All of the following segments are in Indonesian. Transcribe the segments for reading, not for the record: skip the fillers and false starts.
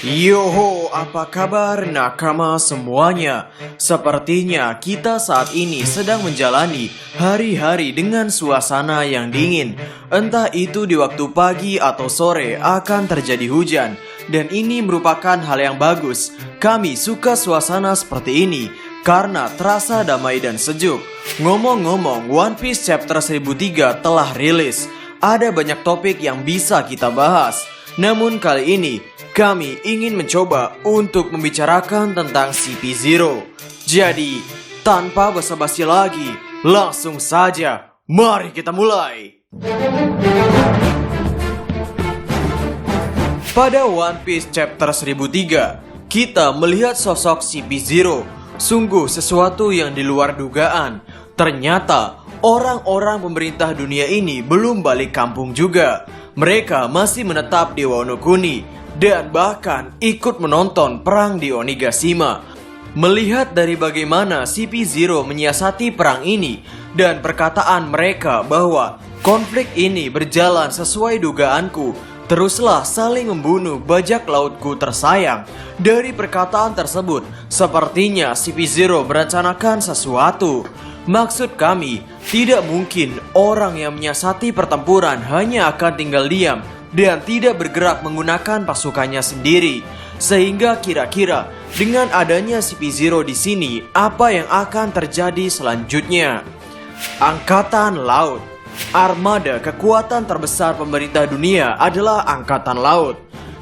Yoho, apa kabar nakama semuanya? Sepertinya kita saat ini sedang menjalani hari-hari dengan suasana yang dingin. Entah itu di waktu pagi atau sore akan terjadi hujan. Dan ini merupakan hal yang bagus. Kami suka suasana seperti ini karena terasa damai dan sejuk. Ngomong-ngomong, One Piece Chapter 1003 telah rilis. Ada banyak topik yang bisa kita bahas. Namun kali ini kami ingin mencoba untuk membicarakan tentang CP0. Jadi, tanpa basa-basi lagi, langsung saja, mari kita mulai. Pada One Piece Chapter 1003, kita melihat sosok CP0. Sungguh sesuatu yang di luar dugaan. Ternyata, orang-orang pemerintah dunia ini belum balik kampung juga. Mereka masih menetap di Wano Kuni dan bahkan ikut menonton perang di Onigashima. Melihat dari bagaimana CP0 menyiasati perang ini dan perkataan mereka bahwa konflik ini berjalan sesuai dugaanku, teruslah saling membunuh bajak lautku tersayang. Dari perkataan tersebut, sepertinya CP0 merencanakan sesuatu. Maksud kami, tidak mungkin orang yang menyiasati pertempuran hanya akan tinggal diam dan tidak bergerak menggunakan pasukannya sendiri. Sehingga kira-kira dengan adanya CP0 di sini, apa yang akan terjadi selanjutnya? Angkatan Laut. Armada kekuatan terbesar pemerintah dunia adalah Angkatan Laut.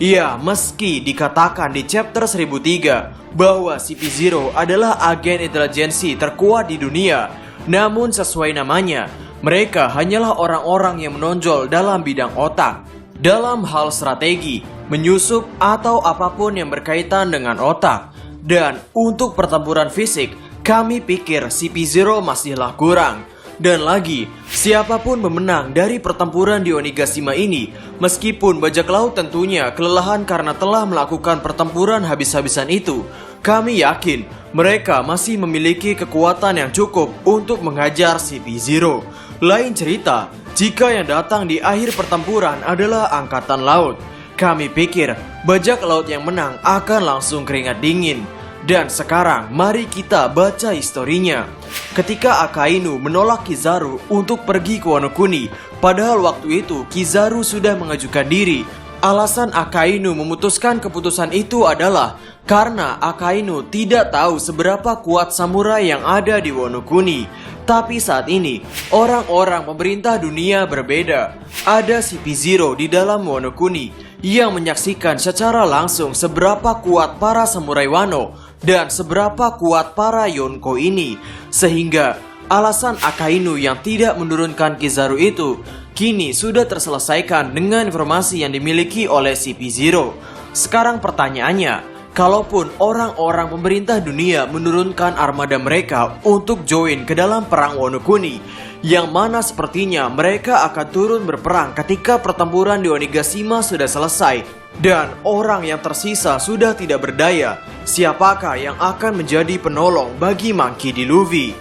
Ya, meski dikatakan di chapter 1003 bahwa CP0 adalah agen intelijensi terkuat di dunia, namun sesuai namanya, mereka hanyalah orang-orang yang menonjol dalam bidang otak. Dalam hal strategi, menyusup atau apapun yang berkaitan dengan otak. Dan untuk pertempuran fisik, kami pikir CP0 masihlah kurang. Dan lagi, siapapun pemenang dari pertempuran di Onigashima ini, meskipun bajak laut tentunya kelelahan karena telah melakukan pertempuran habis-habisan itu, kami yakin mereka masih memiliki kekuatan yang cukup untuk menghajar CP0. Lain cerita, jika yang datang di akhir pertempuran adalah Angkatan Laut, kami pikir bajak laut yang menang akan langsung keringat dingin. Dan sekarang mari kita baca historinya. Ketika Akainu menolak Kizaru untuk pergi ke Wano Kuni, padahal waktu itu Kizaru sudah mengajukan diri. Alasan Akainu memutuskan keputusan itu adalah karena Akainu tidak tahu seberapa kuat samurai yang ada di Wano Kuni. Tapi saat ini, orang-orang pemerintah dunia berbeda. Ada CP0 di dalam Wano Kuni yang menyaksikan secara langsung seberapa kuat para samurai Wano dan seberapa kuat para Yonko ini. Sehingga alasan Akainu yang tidak menurunkan Kizaru itu kini sudah terselesaikan dengan informasi yang dimiliki oleh CP0. Sekarang pertanyaannya, kalaupun orang-orang pemerintah dunia menurunkan armada mereka untuk join ke dalam perang Wano Kuni, yang mana sepertinya mereka akan turun berperang ketika pertempuran di Onigashima sudah selesai dan orang yang tersisa sudah tidak berdaya, siapakah yang akan menjadi penolong bagi Monkey D. Luffy?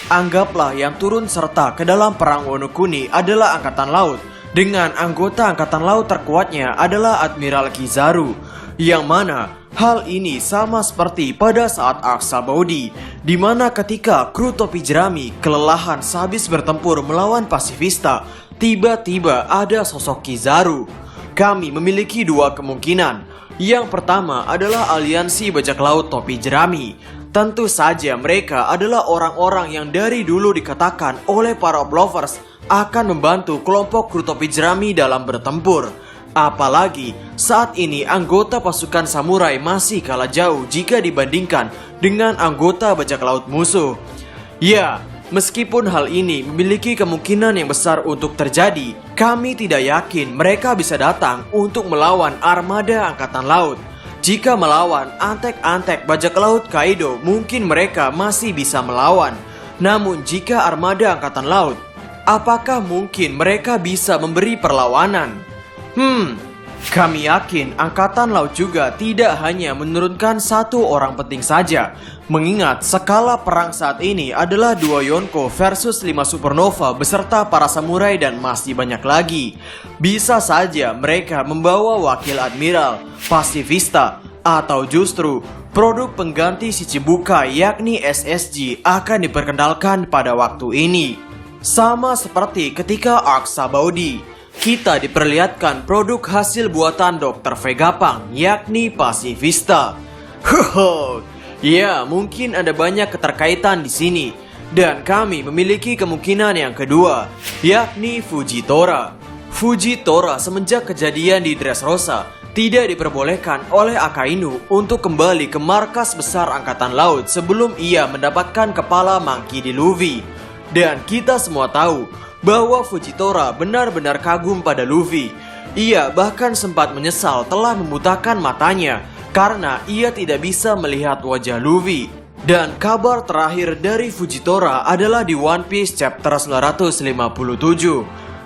Anggaplah yang turun serta ke dalam perang Wano Kuni adalah Angkatan Laut, dengan anggota Angkatan Laut terkuatnya adalah Admiral Kizaru, yang mana hal ini sama seperti pada saat Arc Sabaody, di mana ketika kru topi jerami kelelahan sehabis bertempur melawan pasifista, tiba-tiba ada sosok Kizaru. Kami memiliki dua kemungkinan. Yang pertama adalah aliansi bajak laut topi jerami. Tentu saja mereka adalah orang-orang yang dari dulu dikatakan oleh para lovers akan membantu kelompok kru topi jerami dalam bertempur. Apalagi saat ini anggota pasukan samurai masih kalah jauh jika dibandingkan dengan anggota bajak laut musuh. Ya, meskipun hal ini memiliki kemungkinan yang besar untuk terjadi, kami tidak yakin mereka bisa datang untuk melawan armada Angkatan Laut. Jika melawan antek-antek bajak laut Kaido, mungkin mereka masih bisa melawan. Namun jika armada Angkatan Laut, apakah mungkin mereka bisa memberi perlawanan? Kami yakin Angkatan Laut juga tidak hanya menurunkan satu orang penting saja. Mengingat skala perang saat ini adalah 2 Yonko versus 5 Supernova beserta para samurai dan masih banyak lagi. Bisa saja mereka membawa wakil admiral, pasifista, Atau justru produk pengganti Shichibukai yakni SSG akan diperkenalkan pada waktu ini. Sama seperti ketika Arc Sabaody, kita diperlihatkan produk hasil buatan Dr. Vegapunk yakni Pacifista. Ya, mungkin ada banyak keterkaitan di sini. Dan kami memiliki kemungkinan yang kedua, yakni Fujitora. Fujitora semenjak kejadian di Dressrosa tidak diperbolehkan oleh Akainu untuk kembali ke markas besar Angkatan Laut sebelum ia mendapatkan kepala Monkey D. Luffy. Dan kita semua tahu bahwa Fujitora benar-benar kagum pada Luffy. Ia bahkan sempat menyesal telah membutakan matanya karena ia tidak bisa melihat wajah Luffy. Dan kabar terakhir dari Fujitora adalah di One Piece chapter 957,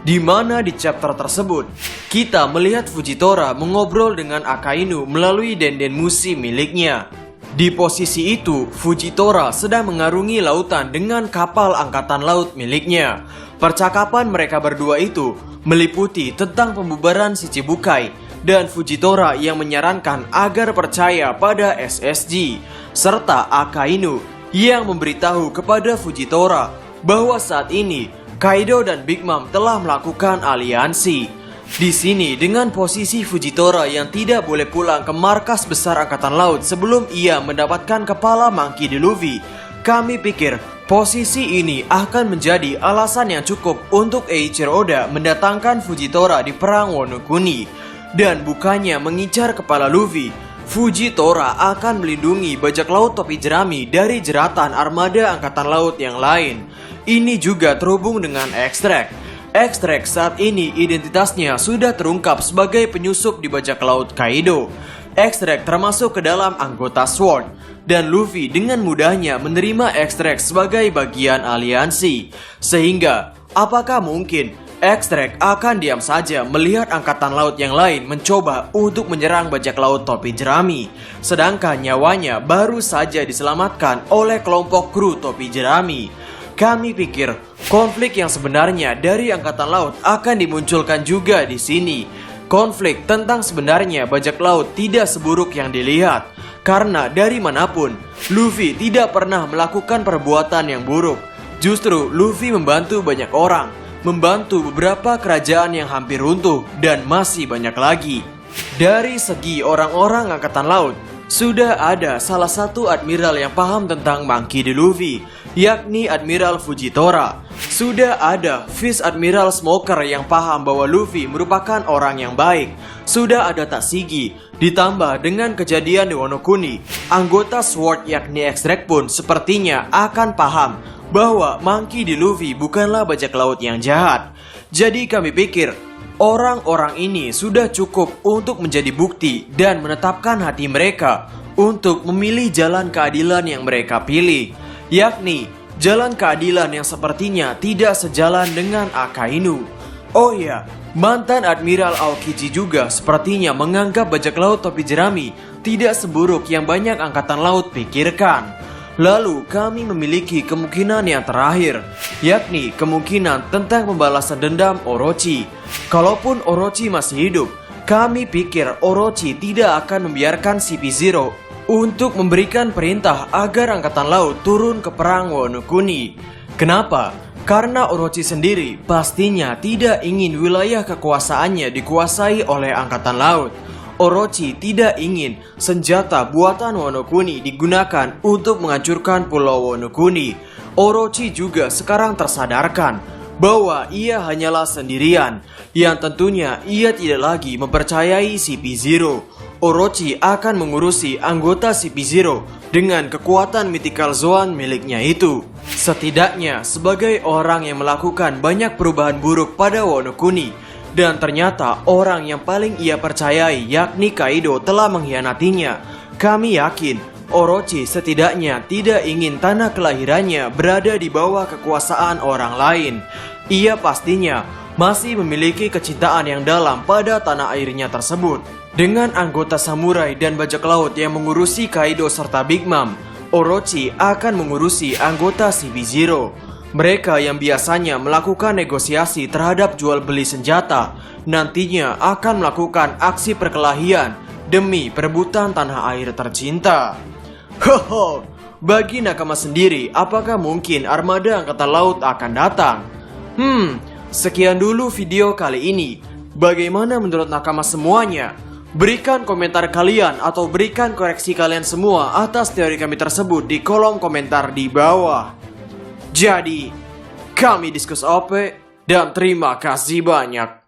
di mana di chapter tersebut kita melihat Fujitora mengobrol dengan Akainu melalui denden musi miliknya. Di posisi itu, Fujitora sedang mengarungi lautan dengan kapal angkatan laut miliknya. Percakapan mereka berdua itu meliputi tentang pembubaran Shichibukai dan Fujitora yang menyarankan agar percaya pada SSG, serta Akainu yang memberitahu kepada Fujitora bahwa saat ini Kaido dan Big Mom telah melakukan aliansi. Di sini dengan posisi Fujitora yang tidak boleh pulang ke markas besar Angkatan Laut sebelum ia mendapatkan kepala Monkey D. Luffy, kami pikir posisi ini akan menjadi alasan yang cukup untuk Eiichiro Oda mendatangkan Fujitora di perang Wano Kuni. Dan bukannya mengincar kepala Luffy, Fujitora akan melindungi bajak laut topi jerami dari jeratan armada Angkatan Laut yang lain. Ini juga terhubung dengan Extract. Extract saat ini identitasnya sudah terungkap sebagai penyusup di bajak laut Kaido. Extract termasuk ke dalam anggota SWORD, dan Luffy dengan mudahnya menerima Extract sebagai bagian aliansi. Sehingga, apakah mungkin Extract akan diam saja melihat angkatan laut yang lain mencoba untuk menyerang bajak laut topi jerami, sedangkan nyawanya baru saja diselamatkan oleh kelompok kru topi jerami? Kami pikir konflik yang sebenarnya dari angkatan laut akan dimunculkan juga di sini. Konflik tentang sebenarnya bajak laut tidak seburuk yang dilihat, karena dari manapun Luffy tidak pernah melakukan perbuatan yang buruk. Justru Luffy membantu banyak orang, membantu beberapa kerajaan yang hampir runtuh, dan masih banyak lagi. Dari segi orang-orang angkatan laut, sudah ada salah satu admiral yang paham tentang Monkey D. Luffy, yakni Admiral Fujitora. Sudah ada Vice Admiral Smoker yang paham bahwa Luffy merupakan orang yang baik. Sudah ada Tashigi, ditambah dengan kejadian di Wano Kuni, anggota SWORD yakni Extract pun sepertinya akan paham bahwa Monkey D. Luffy bukanlah bajak laut yang jahat. Jadi kami pikir orang-orang ini sudah cukup untuk menjadi bukti dan menetapkan hati mereka untuk memilih jalan keadilan yang mereka pilih, yakni jalan keadilan yang sepertinya tidak sejalan dengan Akainu. Oh ya, mantan Admiral Aokiji juga sepertinya menganggap bajak laut topi jerami tidak seburuk yang banyak angkatan laut pikirkan. Lalu kami memiliki kemungkinan yang terakhir, yakni kemungkinan tentang pembalasan dendam Orochi. Kalaupun Orochi masih hidup, kami pikir Orochi tidak akan membiarkan CP0 untuk memberikan perintah agar angkatan laut turun ke perang Wano Kuni. Kenapa? Karena Orochi sendiri pastinya tidak ingin wilayah kekuasaannya dikuasai oleh angkatan laut. Orochi tidak ingin senjata buatan Wano Kuni digunakan untuk menghancurkan Pulau Wano Kuni. Orochi juga sekarang tersadarkan bahwa ia hanyalah sendirian, yang tentunya ia tidak lagi mempercayai CP0. Orochi akan mengurusi anggota CP0 dengan kekuatan mythical zone miliknya itu. Setidaknya sebagai orang yang melakukan banyak perubahan buruk pada Wano Kuni, dan ternyata orang yang paling ia percayai yakni Kaido telah mengkhianatinya, kami yakin Orochi setidaknya tidak ingin tanah kelahirannya berada di bawah kekuasaan orang lain. Ia pastinya masih memiliki kecintaan yang dalam pada tanah airnya tersebut. Dengan anggota samurai dan bajak laut yang mengurusi Kaido serta Big Mom, Orochi akan mengurusi anggota CP0. Mereka yang biasanya melakukan negosiasi terhadap jual beli senjata, nantinya akan melakukan aksi perkelahian demi perebutan tanah air tercinta. Hoho, bagi nakama sendiri, apakah mungkin armada angkatan laut akan datang? Sekian dulu video kali ini. Bagaimana menurut nakama semuanya? Berikan komentar kalian atau berikan koreksi kalian semua atas teori kami tersebut di kolom komentar di bawah. Jadi, kami Diskus OP dan terima kasih banyak.